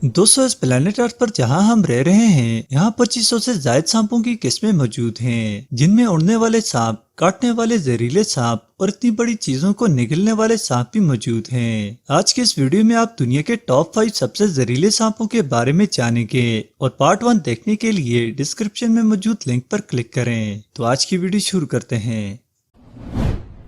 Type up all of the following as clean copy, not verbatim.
दोस्तों, इस planet earth पर जहां हम रह रहे हैं, यहाँ 2500 से ज्यादा सांपों की किस्में मौजूद हैं, जिनमें उड़ने वाले सांप, काटने वाले जहरीले सांप और इतनी बड़ी चीजों को निगलने वाले सांप भी मौजूद हैं। आज के इस वीडियो में आप दुनिया के टॉप 5 सबसे जहरीले सांपों के बारे में जानेंगे और पार्ट 1 देखने के लिए डिस्क्रिप्शन में मौजूद लिंक पर क्लिक करें। तो आज की वीडियो शुरू करते हैं।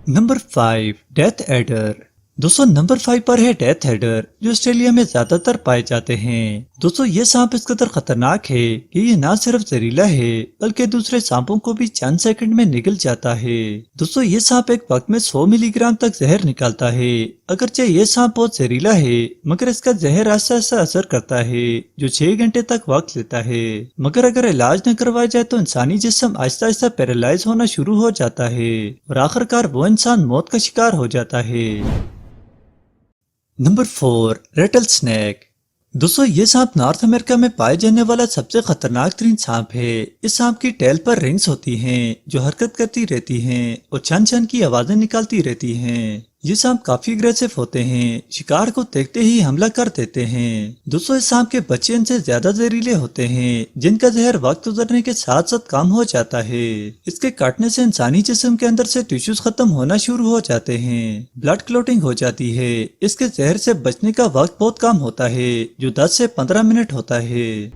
Number 5, death adder. दोस्तों, नंबर 5 पर है डेथ एडर, जो ऑस्ट्रेलिया में ज्यादातर पाए जाते हैं। दोस्तों, ये सांप इस कदर खतरनाक है कि ये ना सिर्फ जहरीला है बल्कि दूसरे सांपों को भी चंद सेकंड में निगल जाता है। दोस्तों, ये सांप एक वक्त में 100 मिलीग्राम तक जहर निकालता है। अगरचे ये सांप बहुत जहरीला है, मगर इसका जहर आस्ता आस्ता असर करता है, जो 6 घंटे तक वक्त लेता है। मगर अगर इलाज न करवाया जाए तो इंसानी जिस्म आहिस्ता आहिस्ता पैरालाइज होना शुरू हो जाता है और आखिरकार वो इंसान मौत का शिकार हो जाता है। Number 4, Ratle snake. दोस्तों, ये सांप नॉर्थ अमेरिका में पाए जाने वाला सबसे खतरनाक तरीन सांप है। इस सांप की टेल पर रिंग्स होती हैं, जो हरकत करती रहती हैं और छन छन की आवाजें निकालती रहती हैं। ये सांप काफी अग्रेसिव होते हैं, शिकार को देखते ही हमला कर देते हैं। दोस्तों, इस सांप के बच्चे इनसे ज्यादा जहरीले होते हैं, जिनका जहर वक्त गुजरने के साथ साथ कम हो जाता है। इसके काटने से इंसानी जिस्म के अंदर से टिश्यूज खत्म होना शुरू हो जाते हैं, ब्लड क्लॉटिंग हो जाती है। इसके जहर से बचने का वक्त बहुत कम होता है, जो 10 से 15 मिनट होता है।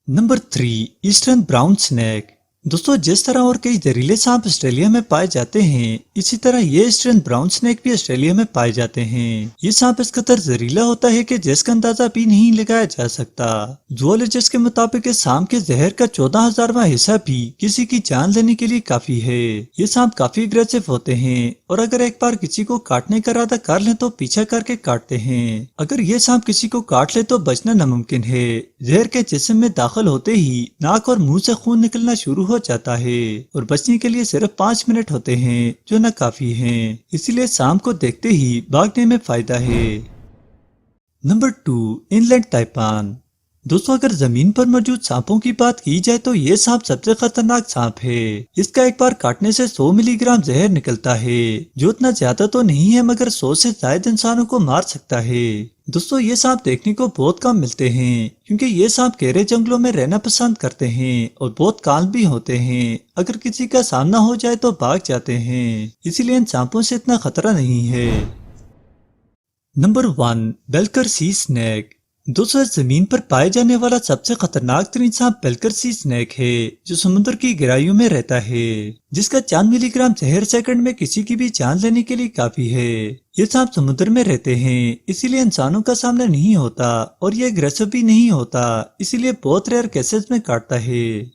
Number 3, eastern brown snake. दोस्तों, जिस तरह और कई जहरीले सांप ऑस्ट्रेलिया में पाए जाते हैं, इसी तरह ये ईस्टर्न ब्राउन स्नेक भी ऑस्ट्रेलिया में पाए जाते हैं। ये सांप इस कदर जहरीला होता है कि जिसका अंदाजा भी नहीं लगाया जा सकता। जूलॉजिस्ट के मुताबिक इस सांप के जहर का 14,000वां हिस्सा भी किसी की जान लेने के लिए काफी है। ये सांप काफी अग्रेसिव होते हैं और अगर एक बार किसी को काटने का इरादा कर ले तो पीछा करके काटते हैं। अगर ये सांप किसी को काट ले तो बचना नामुमकिन है। जहर के जिस्म में दाखिल होते ही नाक और मुंह से खून निकलना शुरू हो जाता है और बचने के लिए सिर्फ 5 मिनट होते हैं, जो न काफी हैं। इसीलिए सांप को देखते ही भागने में फायदा है। Number 2, inland taipan. दोस्तों, अगर जमीन पर मौजूद सांपों की बात की जाए तो ये सांप सबसे खतरनाक सांप है। इसका एक बार काटने से 100 मिलीग्राम जहर निकलता है, जो इतना ज्यादा तो नहीं है मगर 100 से ज्यादा इंसानों को मार सकता है। दोस्तों, ये सांप देखने को बहुत कम मिलते हैं, क्योंकि ये सांप गहरे जंगलों में रहना पसंद करते हैं और बहुत काल भी होते हैं। अगर किसी का सामना हो जाए तो भाग जाते हैं, इसीलिए इन सांपों से इतना खतरा नहीं है। Number 1, belcher sea snake. दोस्तों, जमीन पर पाए जाने वाला सबसे खतरनाक तरीन सांप बेल्कर सी स्नेक है, जो समुद्र की गहराइयों में रहता है, जिसका 4 मिलीग्राम जहर सेकंड में किसी की भी जान लेने के लिए काफी है। ये सांप समुद्र में रहते हैं, इसीलिए इंसानों का सामना नहीं होता और ये अग्रेसिव भी नहीं होता, इसीलिए बहुत रेयर केसेस में काटता है।